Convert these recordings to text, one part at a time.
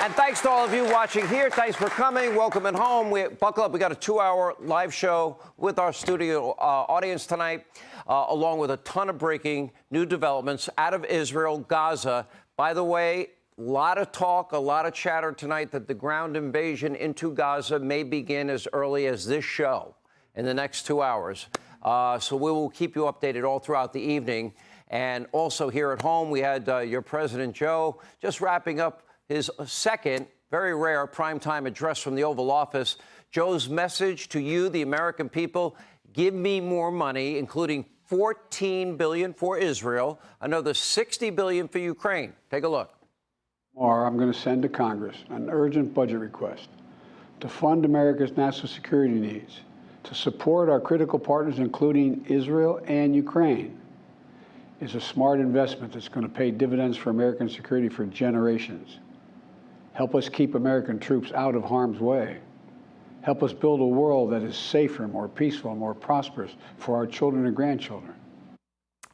And thanks to all of you watching here. Thanks for coming. Welcome at home. Buckle up. We got a 2-hour live show with our studio audience tonight, along with a ton of breaking new developments out of Israel, Gaza. By the way, a lot of talk, a lot of chatter tonight that the ground invasion into Gaza may begin as early as this show in the next 2 hours. So we will keep you updated all throughout the evening. And also here at home, we had your President Joe just wrapping up his second, very rare, primetime address from the Oval Office. Joe's message to you, the American people: give me more money, including $14 billion for Israel, another $60 billion for Ukraine. Take a look. Tomorrow, I'm going to send to Congress an urgent budget request to fund America's national security needs, to support our critical partners, including Israel and Ukraine. It's a smart investment that's going to pay dividends for American security for generations. Help us keep American troops out of harm's way. Help us build a world that is safer, more peaceful, more prosperous for our children and grandchildren.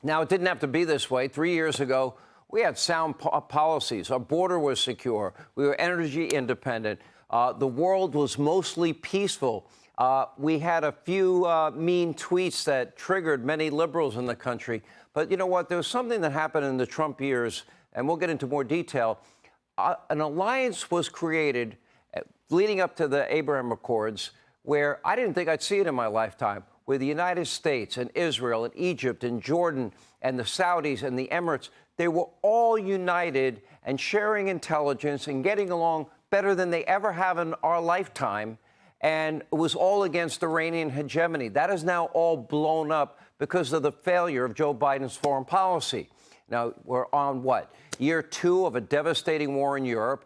Now, it didn't have to be this way. 3 years ago, we had sound policies. Our border was secure. We were energy independent. The world was mostly peaceful. We had a few mean tweets that triggered many liberals in the country. But you know what? There was something that happened in the Trump years, and we'll get into more detail. An alliance was created leading up to the Abraham Accords, where I didn't think I'd see it in my lifetime, where the United States and Israel and Egypt and Jordan and the Saudis and the Emirates, they were all united and sharing intelligence and getting along better than they ever have in our lifetime. And it was all against Iranian hegemony. That is now all blown up because of the failure of Joe Biden's foreign policy. Now, we're on what? Year 2 of a devastating war in Europe,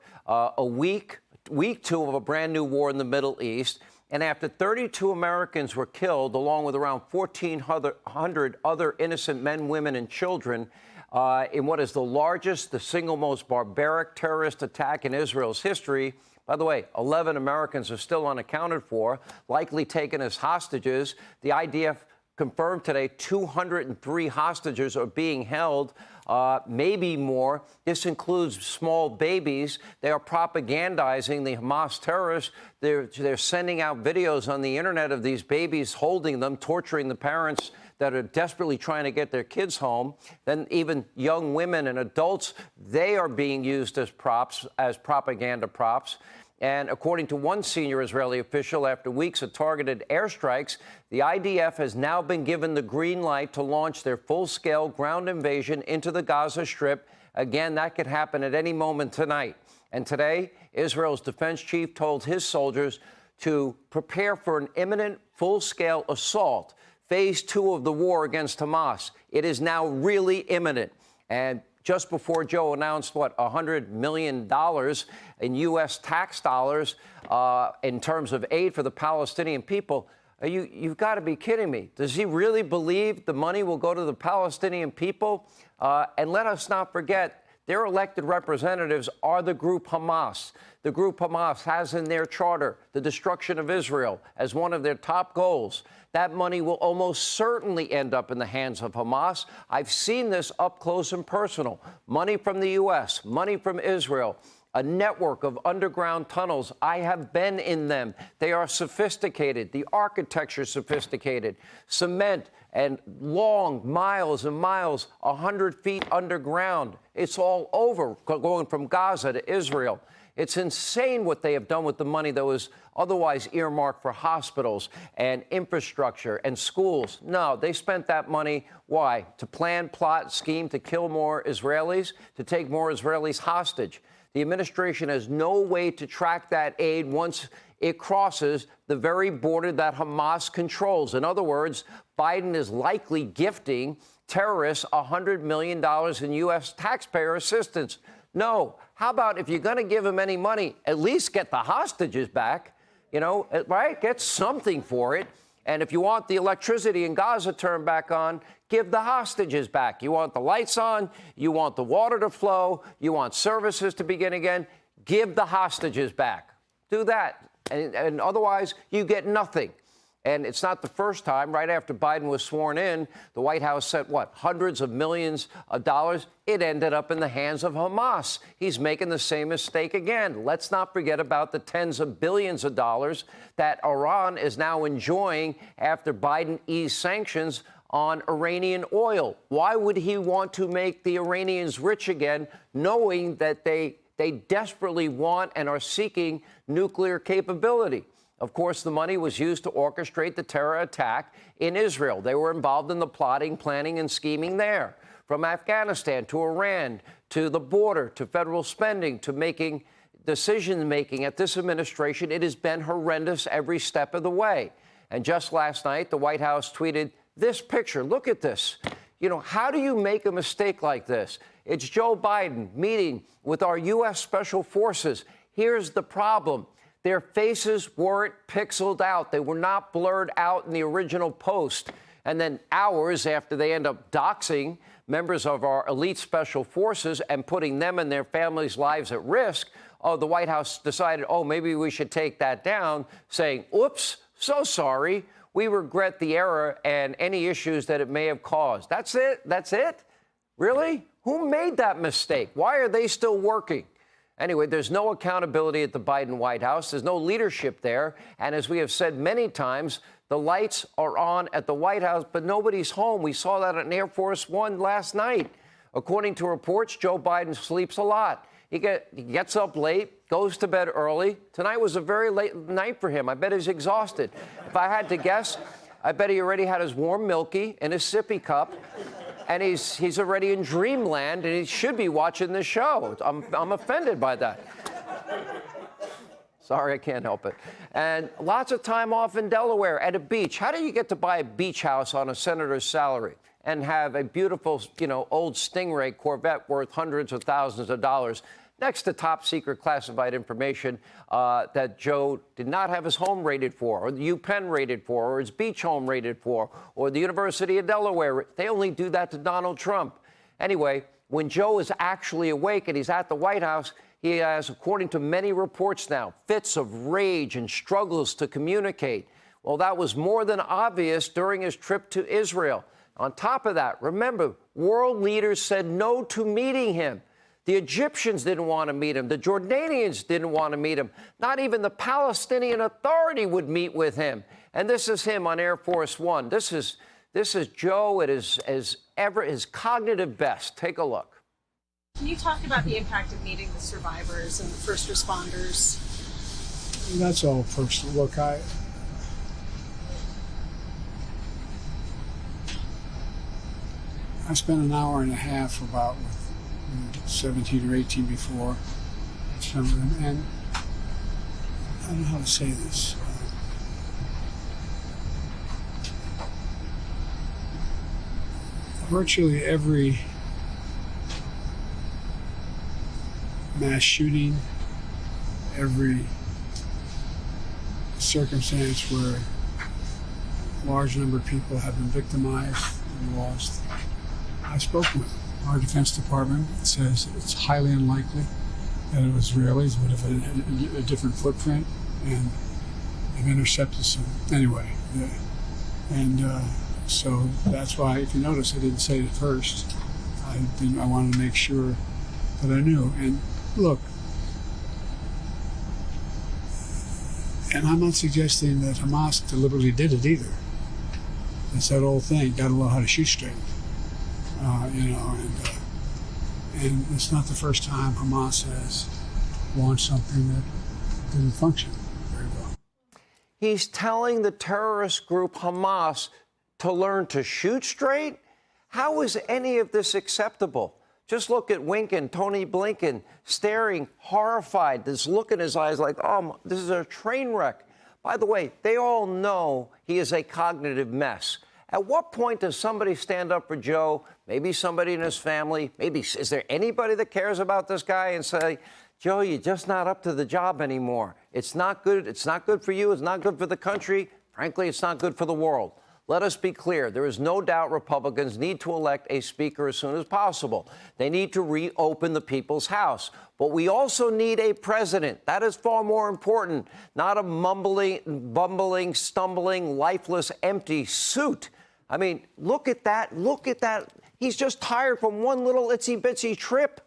week 2 of a brand new war in the Middle East. And after 32 Americans were killed, along with around 1,400 other innocent men, women, and children, in what is the largest, the single most barbaric terrorist attack in Israel's history. By the way, 11 Americans are still unaccounted for, likely taken as hostages. The IDF confirmed today 203 hostages are being held, maybe more. This includes small babies. They are propagandizing the Hamas terrorists. They're sending out videos on the internet of these babies holding them, torturing the parents that are desperately trying to get their kids home. Then even young women and adults, they are being used as props, as propaganda props. And according to one senior Israeli official, after weeks of targeted airstrikes, the IDF has now been given the green light to launch their full-scale ground invasion into the Gaza Strip. Again, that could happen at any moment tonight. And today, Israel's defense chief told his soldiers to prepare for an imminent full-scale assault, phase 2 of the war against Hamas. It is now really imminent. And just before Joe announced, what, $100 million in U.S. tax dollars in terms of aid for the Palestinian people, you've got to be kidding me. Does he really believe the money will go to the Palestinian people? And let us not forget, their elected representatives are the group Hamas. The group Hamas has in their charter the destruction of Israel as one of their top goals. That money will almost certainly end up in the hands of Hamas. I've seen this up close and personal. Money from the U.S., money from Israel, a network of underground tunnels. I have been in them. They are sophisticated. The architecture sophisticated. Cement and long miles and miles, 100 feet underground. It's all over, going from Gaza to Israel. It's insane what they have done with the money that was otherwise earmarked for hospitals and infrastructure and schools. No, they spent that money, why? To plan, plot, scheme to kill more Israelis, to take more Israelis hostage. The administration has no way to track that aid once it crosses the very border that Hamas controls. In other words, Biden is likely gifting terrorists $100 million in U.S. taxpayer assistance. No. How about if you're going to give them any money, at least get the hostages back, you know, right? Get something for it. And if you want the electricity in Gaza turned back on, give the hostages back. You want the lights on, you want the water to flow, you want services to begin again, give the hostages back. Do that. And otherwise, you get nothing. And it's not the first time. Right after Biden was sworn in, the White House sent, what, hundreds of millions of dollars? It ended up in the hands of Hamas. He's making the same mistake again. Let's not forget about the tens of billions of dollars that Iran is now enjoying after Biden eased sanctions on Iranian oil. Why would he want to make the Iranians rich again, knowing that they desperately want and are seeking nuclear capability? Of course, the money was used to orchestrate the terror attack in Israel. They were involved in the plotting, planning, and scheming there. From Afghanistan to Iran, to the border, to federal spending, to making decision-making at this administration, it has been horrendous every step of the way. And just last night, the White House tweeted this picture. Look at this. You know, how do you make a mistake like this? It's Joe Biden meeting with our U.S. Special Forces. Here's the problem. Their faces weren't pixeled out. They were not blurred out in the original post. And then hours after they end up doxing members of our elite special forces and putting them and their families' lives at risk, the White House decided, maybe we should take that down, saying, oops, so sorry. We regret the error and any issues that it may have caused. That's it? That's it? Really? Who made that mistake? Why are they still working? Anyway, there's no accountability at the Biden White House. There's no leadership there. And as we have said many times, the lights are on at the White House, but nobody's home. We saw that on Air Force One last night. According to reports, Joe Biden sleeps a lot. He gets up late, goes to bed early. Tonight was a very late night for him. I bet he's exhausted. If I had to guess, I bet he already had his warm milky in his sippy cup. And he's already in dreamland, and he should be watching this show. I'm offended by that. Sorry, I can't help it. And lots of time off in Delaware at a beach. How do you get to buy a beach house on a senator's salary and have a beautiful, old Stingray Corvette worth hundreds of thousands of dollars next to top secret classified information that Joe did not have his home rated for, or the UPenn rated for, or his beach home rated for, or the University of Delaware? They only do that to Donald Trump. Anyway, when Joe is actually awake and he's at the White House, he has, according to many reports now, fits of rage and struggles to communicate. Well, that was more than obvious during his trip to Israel. On top of that, remember, world leaders said no to meeting him. The Egyptians didn't want to meet him. The Jordanians didn't want to meet him. Not even the Palestinian Authority would meet with him. And this is him on Air Force One. This is Joe at his cognitive best. Take a look. Can you talk about the impact of meeting the survivors and the first responders? That's all personal. Look, I spent an hour and a half about with 17 or 18 before some of them, and I don't know how to say this. Virtually every mass shooting, every circumstance where a large number of people have been victimized and lost, I've spoken with them. Our Defense Department says it's highly unlikely that it was Israelis would have a different footprint, and they've intercepted some. Anyway, so that's why, if you notice, I didn't say it first. I wanted to make sure that I knew. And look, and I'm not suggesting that Hamas deliberately did it either. It's that old thing, got to know how to shoot straight. And it's not the first time Hamas has launched something that didn't function very well. He's telling the terrorist group Hamas to learn to shoot straight? How is any of this acceptable? Just look at Tony Blinken, staring, horrified, this look in his eyes like, this is a train wreck. By the way, they all know he is a cognitive mess. At what point does somebody stand up for Joe, maybe somebody in his family, is there anybody that cares about this guy, and say, Joe, you're just not up to the job anymore. It's not good. It's not good for you. It's not good for the country. Frankly, it's not good for the world. Let us be clear. There is no doubt Republicans need to elect a speaker as soon as possible. They need to reopen the people's house. But we also need a president. That is far more important, not a mumbling, bumbling, stumbling, lifeless, empty suit. I mean, look at that. Look at that. He's just tired from one little itsy-bitsy trip.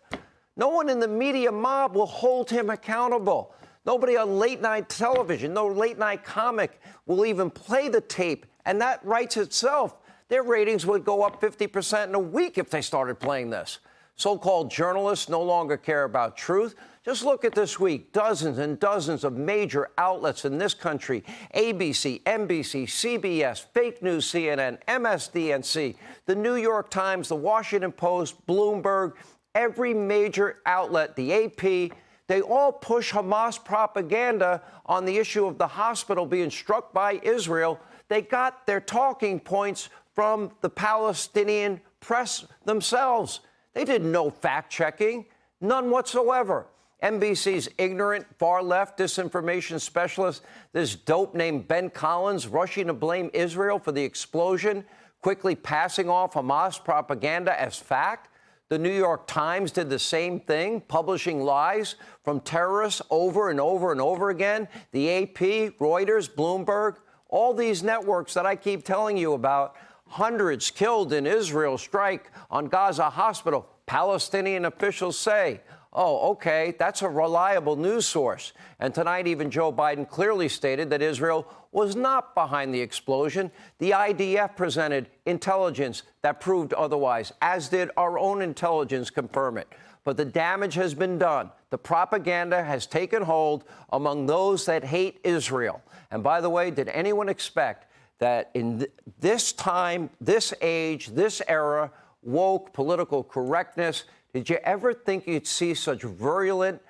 No one in the media mob will hold him accountable. Nobody on late-night television, no late-night comic will even play the tape. And that writes itself. Their ratings would go up 50% in a week if they started playing this. So-called journalists no longer care about truth. Just look at this week. Dozens and dozens of major outlets in this country, ABC, NBC, CBS, fake news CNN, MSDNC, the New York Times, the Washington Post, Bloomberg, every major outlet, the AP, they all push Hamas propaganda on the issue of the hospital being struck by Israel. They got their talking points from the Palestinian press themselves. They did no fact-checking, none whatsoever. NBC's ignorant, far-left disinformation specialist, this dope named Ben Collins, rushing to blame Israel for the explosion, quickly passing off Hamas propaganda as fact. The New York Times did the same thing, publishing lies from terrorists over and over and over again. The AP, Reuters, Bloomberg, all these networks that I keep telling you about, hundreds killed in Israel strike on Gaza hospital. Palestinian officials say, oh, okay, that's a reliable news source. And tonight, even Joe Biden clearly stated that Israel was not behind the explosion. The IDF presented intelligence that proved otherwise, as did our own intelligence confirm it. But the damage has been done. The propaganda has taken hold among those that hate Israel. And by the way, did anyone expect that in this time, this age, this era, woke political correctness, did you ever think you'd see such virulent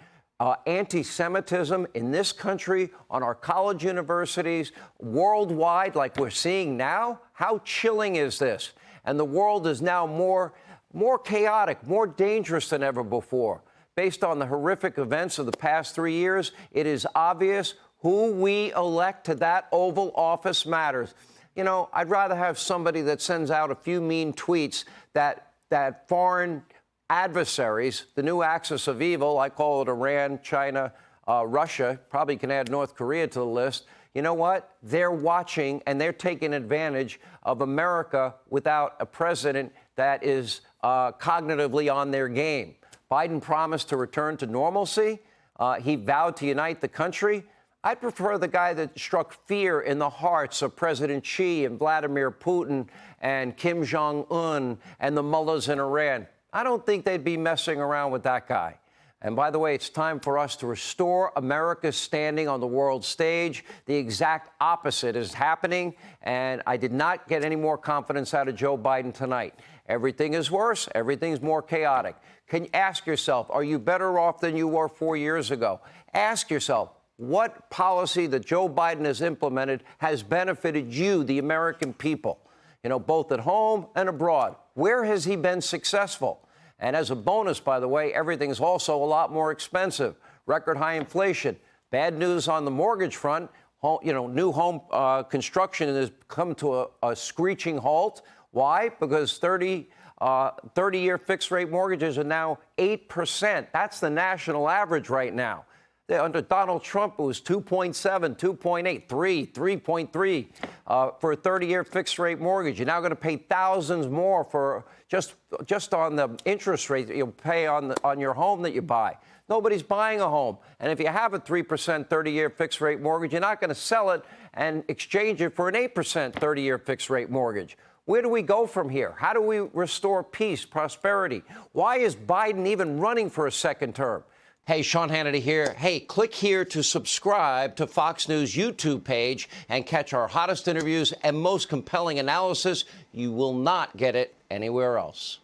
anti-Semitism in this country, on our college universities, worldwide, like we're seeing now? How chilling is this? And the world is now more chaotic, more dangerous than ever before. Based on the horrific events of the past 3 years, it is obvious who we elect to that Oval Office matters. You know, I'd rather have somebody that sends out a few mean tweets that foreign adversaries, the new axis of evil, I call it Iran, China, Russia, probably can add North Korea to the list. You know what? They're watching and they're taking advantage of America without a president that is cognitively on their game. Biden promised to return to normalcy. He vowed to unite the country. I'd prefer the guy that struck fear in the hearts of President Xi and Vladimir Putin and Kim Jong-un and the mullahs in Iran. I don't think they'd be messing around with that guy. And by the way, it's time for us to restore America's standing on the world stage. The exact opposite is happening, and I did not get any more confidence out of Joe Biden tonight. Everything is worse. Everything's more chaotic. Can you ask yourself, are you better off than you were 4 years ago? Ask yourself, what policy that Joe Biden has implemented has benefited you, the American people, you know, both at home and abroad? Where has he been successful? And as a bonus, by the way, everything's also a lot more expensive. Record high inflation. Bad news on the mortgage front. New home construction has come to a screeching halt. Why? Because 30-year fixed rate mortgages are now 8%. That's the national average right now. Under Donald Trump, it was 2.7, 2.8, 3.3 for a 30-year fixed-rate mortgage. You're now going to pay thousands more for just on the interest rate that you'll pay on your home that you buy. Nobody's buying a home. And if you have a 3% 30-year fixed-rate mortgage, you're not going to sell it and exchange it for an 8% 30-year fixed-rate mortgage. Where do we go from here? How do we restore peace, prosperity? Why is Biden even running for a second term? Hey, Sean Hannity here. Hey, click here to subscribe to Fox News YouTube page and catch our hottest interviews and most compelling analysis. You will not get it anywhere else.